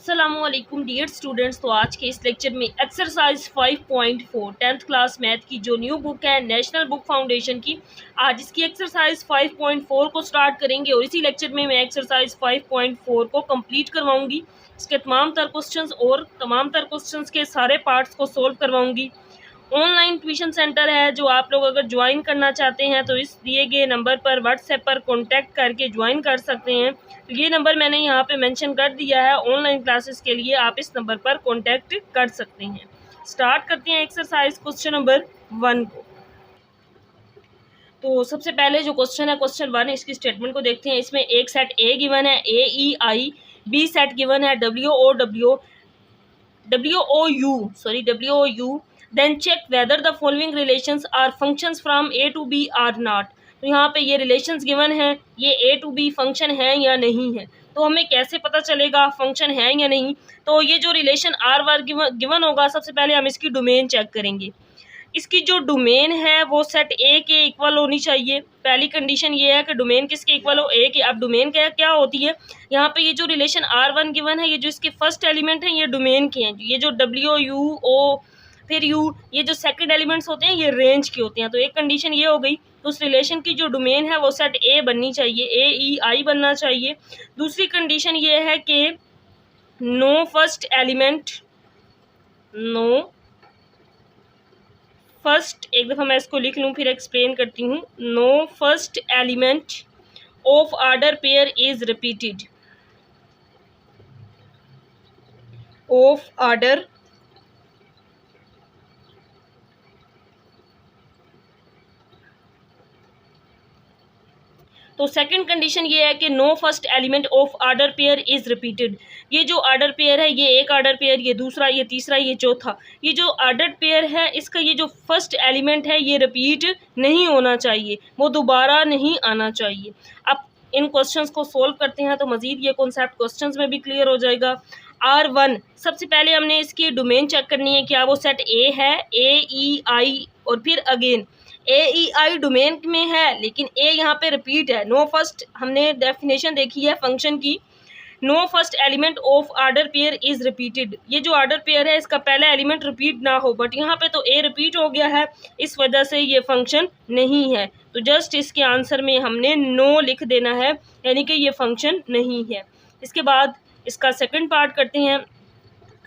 अस्सलामुअलैकुम dear students. तो आज के इस लेक्चर में एक्सरसाइज 5.4 10th क्लास मैथ की जो न्यू बुक है नेशनल बुक फाउंडेशन की, आज इसकी एक्सरसाइज 5.4 को स्टार्ट करेंगे और इसी लेक्चर में मैं एक्सरसाइज 5.4 को कंप्लीट करवाऊंगी। इसके तमाम तर क्वेश्चंस के सारे पार्ट्स को सोल्व करवाऊंगी। ऑनलाइन ट्यूशन सेंटर है जो आप लोग अगर ज्वाइन करना चाहते हैं तो इस दिए गए नंबर पर व्हाट्सएप पर कांटेक्ट करके ज्वाइन कर सकते हैं। तो ये नंबर मैंने यहाँ पे मेंशन कर दिया है। ऑनलाइन क्लासेस के लिए आप इस नंबर पर कांटेक्ट कर सकते हैं। स्टार्ट करते हैं एक्सरसाइज क्वेश्चन नंबर 1 को। तो सबसे पहले जो क्वेश्चन है क्वेश्चन 1, इसकी स्टेटमेंट को देखते हैं। इसमें एक सेट ए गिवन है AEI, बी सेट गिवन है WOU, then check whether the following relations are functions from A to B or not। तो यहाँ पे ये रिलेशंस गिवन है, ये A to B फंक्शन है या नहीं है। तो हमें कैसे पता चलेगा फंक्शन है या नहीं। तो ये जो रिलेशन आर वार गिवन होगा, सबसे पहले हम इसकी डोमेन चेक करेंगे। इसकी जो डोमेन है वो सेट ए के इक्वल होनी चाहिए। पहली कंडीशन ये है कि डोमेन किसके इक्वल हो, ए के। अब डोमेन क्या होती है, यहाँ पे ये जो रिलेशन R1 गिवन है, ये जो इसके फर्स्ट एलिमेंट हैं ये डोमेन के हैं। ये जो WO फिर U, ये जो सेकंड एलिमेंट्स होते हैं ये रेंज के होते हैं। तो एक कंडीशन ये हो गई। तो उस रिलेशन की जो डोमेन है वो सेट ए बननी चाहिए, AEI बनना चाहिए। दूसरी कंडीशन ये है कि नो फर्स्ट एक दफ़ा मैं इसको लिख लूँ फिर एक्सप्लेन करती हूँ। No first element of order pair is repeated of order तो सेकंड कंडीशन ये है कि no first element of order pair is repeated. ये जो ऑर्डर पेयर है, ये एक ऑर्डर पेयर, ये दूसरा, ये तीसरा, ये चौथा, ये जो ऑर्डर पेयर है इसका ये जो फर्स्ट एलिमेंट है ये रिपीट नहीं होना चाहिए, वो दोबारा नहीं आना चाहिए। अब इन क्वेश्चंस को सोल्व करते हैं तो मजीद ये कॉन्सेप्ट क्वेश्चंस में भी क्लियर हो जाएगा। R1, सबसे पहले हमने इसकी डोमेन चेक करनी है, क्या वो सेट ए है, AEI, और फिर अगेन AEI डोमेन में है लेकिन ए यहाँ पे रिपीट है। नो फर्स्ट, हमने डेफिनेशन देखी है फंक्शन की, no first element of order pair is repeated. ये जो ऑर्डर पेयर है इसका पहला एलिमेंट रिपीट ना हो, बट यहाँ पे तो ए रिपीट हो गया है, इस वजह से ये फंक्शन नहीं है। तो जस्ट इसके आंसर में हमने नो लिख देना है, यानी कि ये फंक्शन नहीं है। इसके बाद इसका सेकंड पार्ट करते हैं।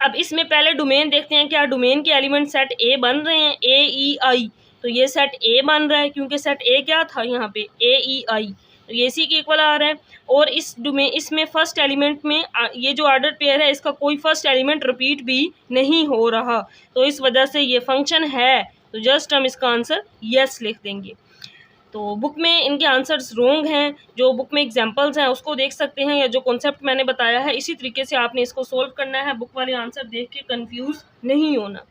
अब इसमें पहले डोमेन देखते हैं, क्या डोमेन के एलिमेंट सेट ए बन रहे हैं, AEI। तो ये सेट ए बन रहा है क्योंकि सेट ए क्या था यहाँ पे, AEI, तो ये इसी के इक्वल आ रहा है। और इसमें फर्स्ट एलिमेंट में ये जो ऑर्डर पेयर है इसका कोई फर्स्ट एलिमेंट रिपीट भी नहीं हो रहा, तो इस वजह से ये फंक्शन है। तो जस्ट हम इसका आंसर यस लिख देंगे। तो बुक में इनके आंसर्स रॉन्ग हैं, जो बुक में एग्जांपल्स हैं उसको देख सकते हैं, या जो कॉन्सेप्ट मैंने बताया है इसी तरीके से आपने इसको सोल्व करना है। बुक वाले आंसर देख के कंफ्यूज नहीं होना।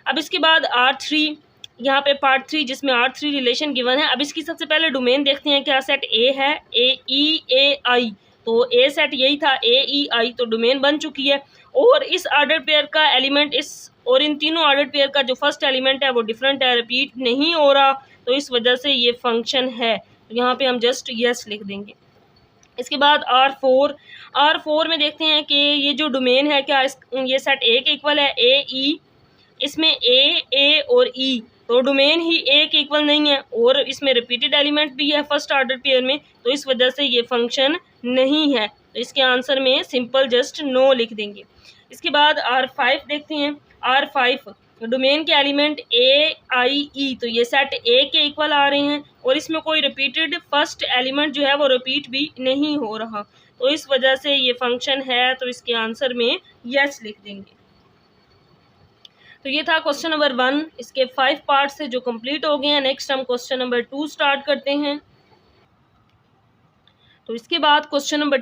अब इसके बाद R3, यहाँ पे पार्ट 3 जिसमें R3 रिलेशन गिवन है। अब इसकी सबसे पहले डोमेन देखते हैं, क्या सेट ए है, AEAI, तो ए सेट यही था, AEI, तो डोमेन बन चुकी है। और इस ऑर्डर पेयर का एलिमेंट और इन तीनों ऑर्डर पेयर का जो फर्स्ट एलिमेंट है वो डिफरेंट है, रिपीट नहीं हो रहा, तो इस वजह से ये फंक्शन है। तो यहाँ पे हम जस्ट यस लिख देंगे। इसके बाद R4 में देखते हैं कि ये जो डोमेन है क्या ये सेट ए के इक्वल है, AE, इसमें A और E, तो डोमेन ही ए के इक्वल नहीं है और इसमें रिपीटेड एलिमेंट भी है फर्स्ट ऑर्डर पेयर में, तो इस वजह से ये फंक्शन नहीं है। तो इसके आंसर में सिंपल जस्ट नो लिख देंगे। इसके बाद R5 देखते हैं। R5 डोमेन के एलिमेंट AIE, तो ये सेट ए के इक्वल आ रहे हैं और इसमें कोई रिपीटेड फर्स्ट एलिमेंट जो है वो रिपीट भी नहीं हो रहा, तो इस वजह से ये फंक्शन है। तो इसके आंसर में यस लिख देंगे। तो ये था क्वेश्चन नंबर 1, इसके 5 पार्ट से जो कंप्लीट हो गए हैं। नेक्स्ट हम क्वेश्चन नंबर 2 स्टार्ट करते हैं। तो इसके बाद क्वेश्चन नंबर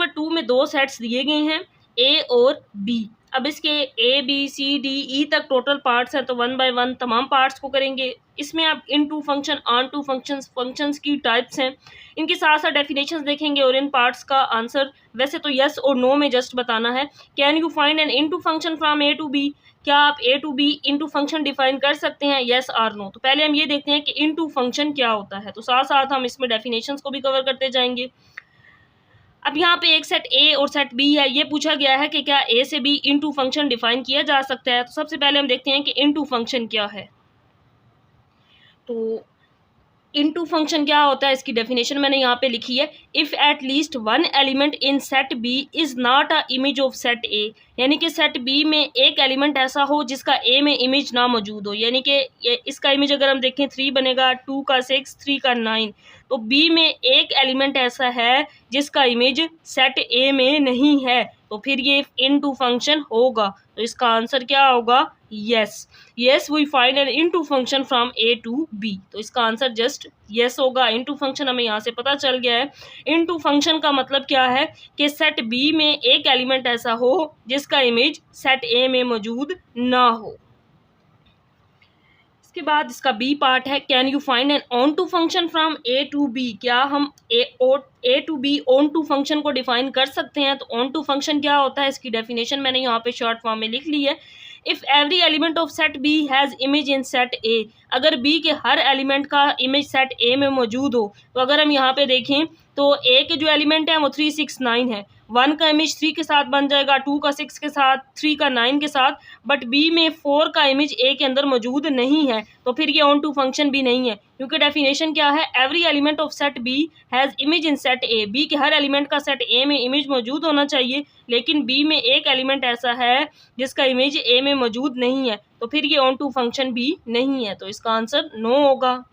2 में 2 सेट्स दिए गए हैं, A और B। अब इसके ABCDE तक टोटल पार्ट्स हैं, तो 1 बाय 1 तमाम पार्ट्स को करेंगे। इसमें अब इनटू फंक्शन, ऑनटू फंक्शंस की टाइप्स हैं, इनके साथ साथ डेफिनेशंस देखेंगे और इन पार्ट्स का आंसर वैसे तो यस और नो में जस्ट बताना है। Can you find an into function from A to B, क्या आप A to B into function define कर सकते हैं, यस और नो। तो पहले हम ये देखते हैं कि इनटू फंक्शन क्या होता है, तो साथ साथ हम इसमें डेफिनेशंस को भी कवर करते जाएंगे। अब यहाँ पे एक सेट ए और सेट बी है, ये पूछा गया है कि क्या ए से बी इनटू फंक्शन डिफाइन किया जा सकता है। तो सबसे पहले हम देखते हैं कि इनटू फंक्शन क्या है। तो इनटू फंक्शन क्या होता है, इसकी डेफिनेशन मैंने यहाँ पे लिखी है। If at least one element in set B is not a image of set A, यानी कि सेट बी में एक एलिमेंट ऐसा हो जिसका ए में इमेज ना मौजूद हो, यानी कि इसका इमेज अगर हम देखें 3 बनेगा, 2 का 6, 3 का 9, तो बी में एक एलिमेंट ऐसा है जिसका इमेज सेट ए में नहीं है, तो फिर ये इनटू फंक्शन होगा। तो इसका आंसर क्या होगा, yes. Yes we find an into function from A to B, तो इसका आंसर जस्ट यस होगा। इनटू फंक्शन हमें यहाँ से पता चल गया है। इनटू फंक्शन का मतलब क्या है कि सेट बी में एक एलिमेंट ऐसा हो जिसका इमेज सेट ए में मौजूद ना हो। इसके बाद इसका बी पार्ट है, can you find an onto function from A to B, क्या हम A to B onto function को डिफाइन कर सकते हैं। तो ऑन टू फंक्शन क्या होता है, इसकी डेफिनेशन मैंने यहाँ पे शॉर्ट फॉर्म में लिख ली है। If every element of set B has image in set A, अगर बी के हर एलिमेंट का इमेज सेट ए में मौजूद हो, तो अगर हम यहाँ पे देखें तो ए के जो एलिमेंट है वो 3, 6, 9 है। 1 का इमेज 3 के साथ बन जाएगा, 2 का 6 के साथ, 3 का 9 के साथ, बट बी में 4 का इमेज ए के अंदर मौजूद नहीं है, तो फिर ये ऑन टू फंक्शन भी नहीं है, क्योंकि डेफिनेशन क्या है, every element of set B has image in set A, B के हर एलिमेंट का सेट ए में इमेज मौजूद होना चाहिए, लेकिन बी में एक एलिमेंट ऐसा है जिसका इमेज ए में मौजूद नहीं है, तो फिर ये ऑन टू फंक्शन भी नहीं है, तो इसका आंसर नो होगा।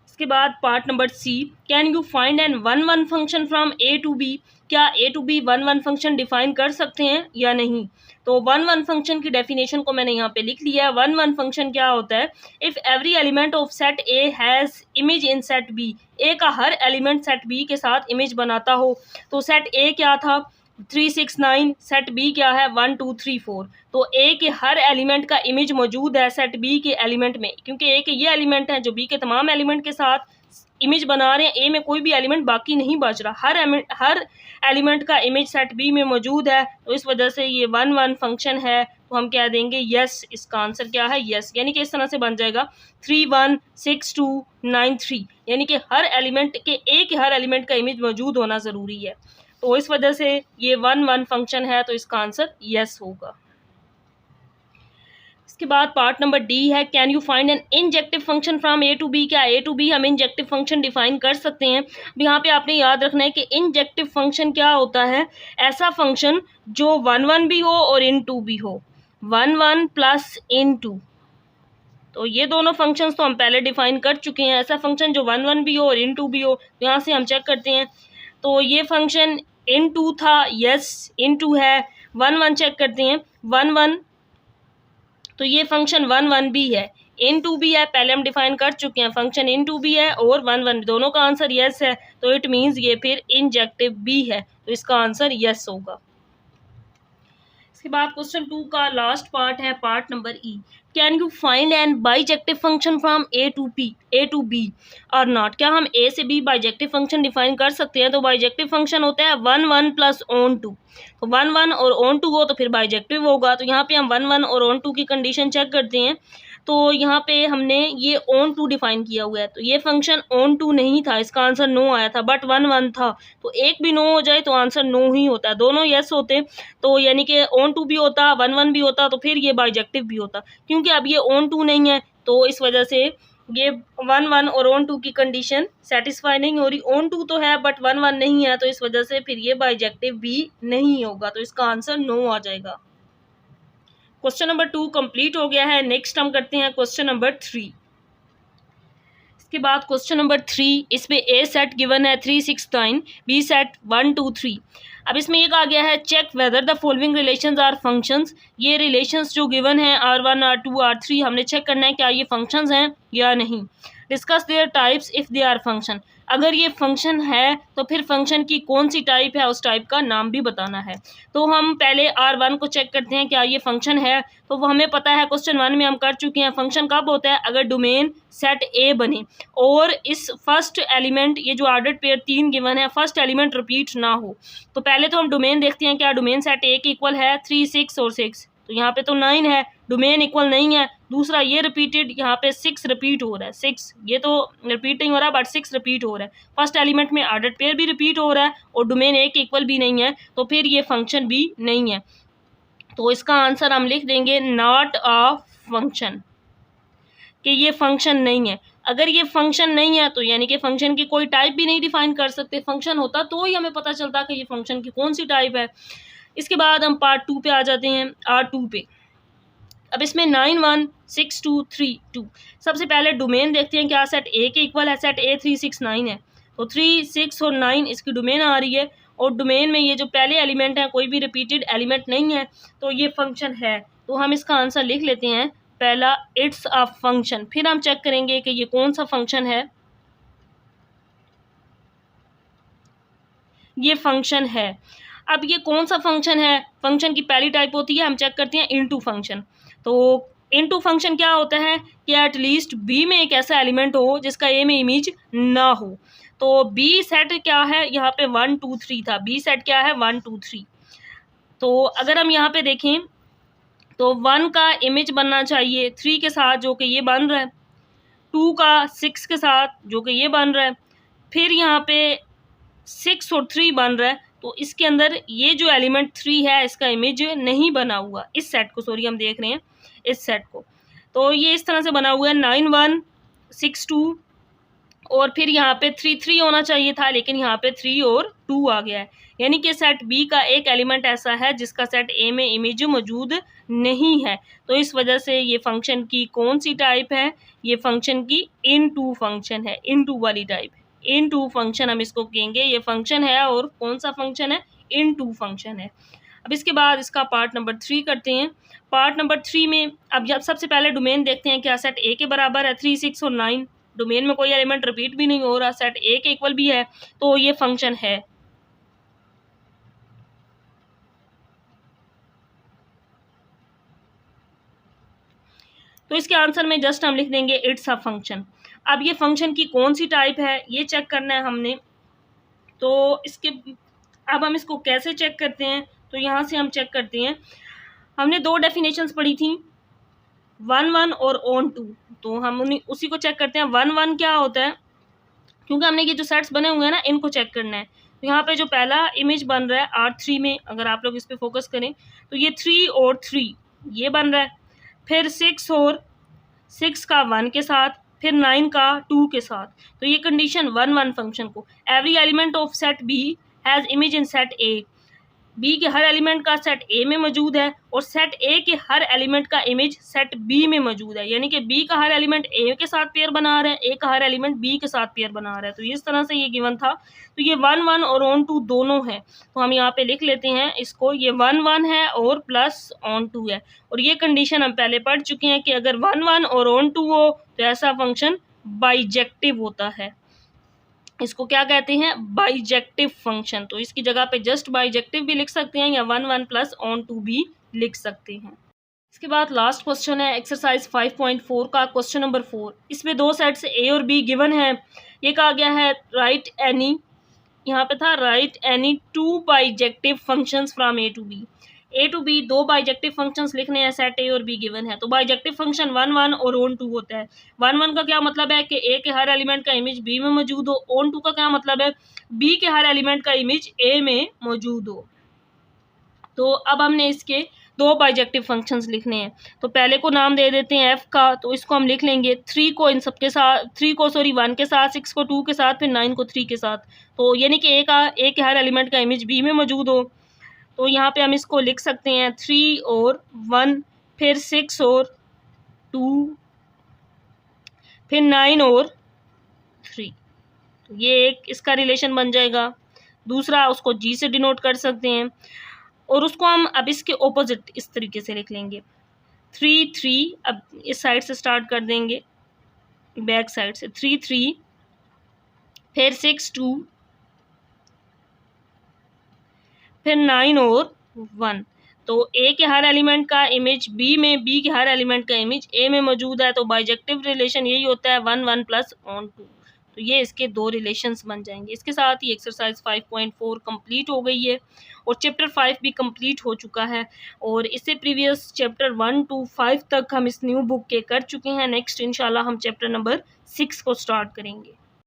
इसके बाद part number C, can you find an one one function from A to B, क्या A to B one one function define कर सकते हैं या नहीं। तो वन वन फंक्शन की डेफिनेशन को मैंने यहाँ पे लिख लिया है। वन वन फंक्शन क्या होता है, if every element of set A has image in set B, A का हर एलिमेंट सेट बी के साथ इमेज बनाता हो। तो सेट ए क्या था, 3, 6, 9, सेट बी क्या है, 1, 2, 3, 4, तो ए के हर एलिमेंट का इमेज मौजूद है सेट बी के एलिमेंट में, क्योंकि ए के ये एलिमेंट हैं जो बी के तमाम एलिमेंट के साथ इमेज बना रहे हैं, ए में कोई भी एलिमेंट बाकी नहीं बच रहा, हर एलिमेंट का इमेज सेट बी में मौजूद है, तो इस वजह से ये वन वन फंक्शन है, तो हम क्या देंगे, यस। इसका आंसर क्या है, यस, यानी कि इस तरह से बन जाएगा 3, 1, 6, 2, 9, 3, यानी कि हर एलिमेंट के ए के हर एलिमेंट का इमेज मौजूद होना ज़रूरी है, तो इस वजह से ये वन वन फंक्शन है, तो इसका आंसर यस होगा। इसके बाद पार्ट नंबर डी है, can you find an injective function from A to B, क्या ए टू बी हम इंजेक्टिव फंक्शन डिफाइन कर सकते हैं। अब यहाँ पे आपने याद रखना है कि इंजेक्टिव फंक्शन क्या होता है, ऐसा फंक्शन जो 1, 1 भी हो और इन टू भी हो, 1, 1 प्लस इन टू, तो ये दोनों फंक्शंस तो हम पहले डिफाइन कर चुके हैं। ऐसा फंक्शन जो 1, 1 भी हो और इन टू भी हो, तो यहाँ से हम चेक करते हैं, तो ये फंक्शन इन टू था, यस इन टू है। 1, 1 चेक करते हैं, 1, 1, तो ये फंक्शन 1, 1 भी है, इन टू भी है, पहले हम डिफाइन कर चुके हैं, फंक्शन इन टू भी है और 1, 1, दोनों का आंसर यस है, तो इट मीन्स ये फिर इंजेक्टिव भी है, तो इसका आंसर यस होगा। इसके बाद क्वेश्चन 2 का लास्ट पार्ट है, part number E, can you find an bijective function from A to B और नॉट, क्या हम ए से बी बाइजेक्टिव फंक्शन डिफाइन कर सकते हैं। तो बाइजेक्टिव फंक्शन होता है 1, 1 प्लस ऑन टू, तो 1, 1 और ऑन टू हो तो फिर बाइजेक्टिव होगा। तो यहाँ पे हम 1, 1 और ऑन टू की कंडीशन चेक करते हैं, तो यहाँ पे हमने ये ऑन टू डिफाइन किया हुआ है, तो ये फंक्शन ऑन टू नहीं था, इसका आंसर नो आया था, बट 1, 1 था, तो एक भी नो हो जाए तो आंसर नो ही होता है, दोनों यस होते तो यानी कि ऑन टू भी होता, 1, 1 भी होता, तो फिर ये बाइजेक्टिव भी होता, क्योंकि अब ये ऑन टू नहीं है, तो इस वजह से ये 1, 1 और ऑन टू की कंडीशन सेटिस्फाई नहीं हो रही। ऑन टू तो है बट 1, 1 नहीं है, तो इस वजह से फिर ये बाइजेक्टिव भी नहीं होगा, तो इसका आंसर नो आ जाएगा। क्वेश्चन नंबर 2 कंप्लीट हो गया है। नेक्स्ट हम करते हैं क्वेश्चन नंबर 3। इसके बाद क्वेश्चन नंबर 3, इसमें ए सेट गिवन है 3, 6, 9, बी सेट 1, 2, 3। अब इसमें ये कहा गया है check whether the following relations are functions, ये रिलेशंस जो गिवन है R1, R2, R3, हमने चेक करना है क्या ये फंक्शंस हैं या नहीं। Discuss their types if they are function, अगर ये फंक्शन है तो फिर फंक्शन की कौन सी टाइप है, उस टाइप का नाम भी बताना है। तो हम पहले R1 को चेक करते हैं क्या ये फंक्शन है, तो वो हमें पता है क्वेश्चन 1 में हम कर चुके हैं। फंक्शन कब होता है, अगर डोमेन सेट ए बने और इस फर्स्ट एलिमेंट, ये जो ऑर्डर्ड पेयर 3 गिवन है, फर्स्ट एलिमेंट रिपीट ना हो। तो पहले तो हम डोमेन देखते हैं क्या डोमेन सेट ए के इक्वल है 3, 6 और 6, तो यहाँ पे तो 9 है, डोमेन इक्वल नहीं है। दूसरा ये रिपीटेड, यहाँ पे 6 रिपीट हो रहा है, 6 ये तो रिपीट नहीं हो रहा बट 6 रिपीट हो रहा है। फर्स्ट एलिमेंट में ऑर्डर्ड पेयर भी रिपीट हो रहा है और डोमेन एक इक्वल भी नहीं है, तो फिर ये फंक्शन भी नहीं है। तो इसका आंसर हम लिख देंगे नॉट अ फंक्शन, कि ये फंक्शन नहीं है। अगर ये फंक्शन नहीं है तो यानी कि फंक्शन की कोई टाइप भी नहीं डिफाइन कर सकते, फंक्शन होता तो ही हमें पता चलता कि ये फंक्शन की कौन सी टाइप है। इसके बाद हम पार्ट 2 पे आ जाते हैं, R2 पे। अब इसमें 9 1 6 2 3 2। सबसे पहले डोमेन देखते हैं, क्या सेट ए के इक्वल है, सेट ए 3 6 9 है, तो 3 6 और 9 इसकी डोमेन आ रही है। और डोमेन में ये जो पहले एलिमेंट है कोई भी रिपीटेड एलिमेंट नहीं है, तो ये फंक्शन है। तो हम इसका आंसर लिख लेते हैं पहला, इट्स अ फंक्शन। फिर हम चेक करेंगे कि ये कौन सा फंक्शन है, ये फंक्शन है। अब ये कौन सा फंक्शन है, फंक्शन की पहली टाइप होती है, हम चेक करते हैं इनटू फंक्शन। तो इनटू फंक्शन क्या होता है कि एटलीस्ट बी में एक ऐसा एलिमेंट हो जिसका ए में इमेज ना हो। तो बी सेट क्या है, यहाँ पे 1 2 3 था, बी सेट क्या है 1 2 3। तो अगर हम यहाँ पे देखें तो 1 का इमेज बनना चाहिए 3 के साथ, जो कि ये बन रहा है, 2 का 6 के साथ, जो कि ये बन रहा है, फिर यहाँ पे 6 और 3 बन रहा है। तो इसके अंदर ये जो एलिमेंट 3 है इसका इमेज नहीं बना हुआ, इस सेट को, सॉरी हम देख रहे हैं इस सेट को। तो ये इस तरह से बना हुआ है 9 1 6 2, और फिर यहाँ पे 3 3 होना चाहिए था, लेकिन यहाँ पे 3 और 2 आ गया है। यानी कि सेट बी का एक एलिमेंट ऐसा है जिसका सेट ए में इमेज मौजूद नहीं है। तो इस वजह से ये फंक्शन की कौन सी टाइप है, ये फंक्शन की इनटू फंक्शन है, इनटू वाली टाइप, इनटू फंक्शन हम इसको कहेंगे। ये फंक्शन है और कौन सा फंक्शन है, इनटू फंक्शन है। अब इसके बाद इसका पार्ट नंबर 3 करते हैं। पार्ट नंबर 3 में अब सबसे पहले डोमेन देखते हैं, क्या सेट ए के बराबर है 3 6 और 9, डोमेन में कोई एलिमेंट रिपीट भी नहीं हो रहा, सेट ए के इक्वल भी है, तो ये फंक्शन है। तो इसके आंसर में जस्ट हम लिख देंगे इट्स अ फंक्शन। अब ये फंक्शन की कौन सी टाइप है ये चेक करना है हमने। तो इसके अब हम इसको कैसे चेक करते हैं, तो यहाँ से हम चेक करते हैं। हमने 2 डेफिनेशंस पढ़ी थी, 1 1 और ऑन टू, तो हम उसी को चेक करते हैं। 1 1 क्या होता है, क्योंकि हमने ये जो सेट्स बने हुए हैं ना इनको चेक करना है। तो यहाँ पे जो पहला इमेज बन रहा है R3 में, अगर आप लोग इस पे फोकस करें तो ये 3 और 3 ये बन रहा है, फिर 6 और 6 का 1 के साथ, फिर 9 का 2 के साथ। तो ये कंडीशन 1 1 फंक्शन को, every element of set B has image in set A, B के हर एलिमेंट का सेट ए में मौजूद है और सेट ए के हर एलिमेंट का इमेज सेट बी में मौजूद है। यानी कि बी का हर एलिमेंट ए के साथ पेयर बना रहा है, ए का हर एलिमेंट बी के साथ पेयर बना रहा है। तो इस तरह से ये गिवन था। तो ये 1 1 और ऑन टू दोनों है, तो हम यहाँ पे लिख लेते हैं इसको, ये 1 1 है और प्लस ऑन टू है। और ये कंडीशन हम पहले पढ़ चुके हैं कि अगर 1 1 और ऑन टू हो तो ऐसा फंक्शन बाइजेक्टिव होता है। इसको क्या कहते हैं, बाइजेक्टिव फंक्शन। तो इसकी जगह पे जस्ट बाइजेक्टिव भी लिख सकते हैं या 1 1 प्लस ऑन टू भी लिख सकते हैं। इसके बाद लास्ट क्वेश्चन है एक्सरसाइज 5.4 का क्वेश्चन नंबर 4। इसमें 2 सेट्स ए और बी गिवन है। ये कहा गया है राइट एनी, यहाँ पे था write any 2 bijective functions from A to B. A to B 2 bijective functions लिखने हैं, सेट ए और बी गिवन है। तो बाइजेक्टिव फंक्शन 1 1 और ऑन टू होता है। 1 1 का क्या मतलब है कि ए के हर एलिमेंट का इमेज बी में मौजूद हो, ऑन टू का क्या मतलब है बी के हर एलिमेंट का इमेज ए में मौजूद हो। तो अब हमने इसके 2 बाइजेक्टिव फंक्शंस लिखने हैं। तो पहले को नाम दे देते हैं एफ का, तो इसको हम लिख लेंगे 3 को इन सबके साथ, 3 को 1 के साथ, 6 को 2 के साथ, फिर 9 को 3 के साथ। तो यानी कि ए के हर एलिमेंट का इमेज बी में मौजूद हो। तो यहाँ पे हम इसको लिख सकते हैं 3 और 1, फिर 6 और 2, फिर 9 और 3। तो ये एक इसका रिलेशन बन जाएगा। दूसरा उसको जी से डिनोट कर सकते हैं, और उसको हम अब इसके ऑपोजिट इस तरीके से लिख लेंगे 3 3। अब इस साइड से स्टार्ट कर देंगे, बैक साइड से 3 3, फिर 6 2, फिर 9 और 1। तो ए के हर एलिमेंट का इमेज बी में, बी के हर एलिमेंट का इमेज ए में मौजूद है। तो बाइजेक्टिव रिलेशन यही होता है 1 1 प्लस ऑन टू। तो ये इसके 2 रिलेशंस बन जाएंगे। इसके साथ ही एक्सरसाइज 5.4 कंप्लीट हो गई है और चैप्टर 5 भी कंप्लीट हो चुका है। और इससे प्रीवियस चैप्टर 1 to 5 तक हम इस न्यू बुक के कर चुके हैं। नेक्स्ट इंशाल्लाह हम चैप्टर नंबर 6 को स्टार्ट करेंगे।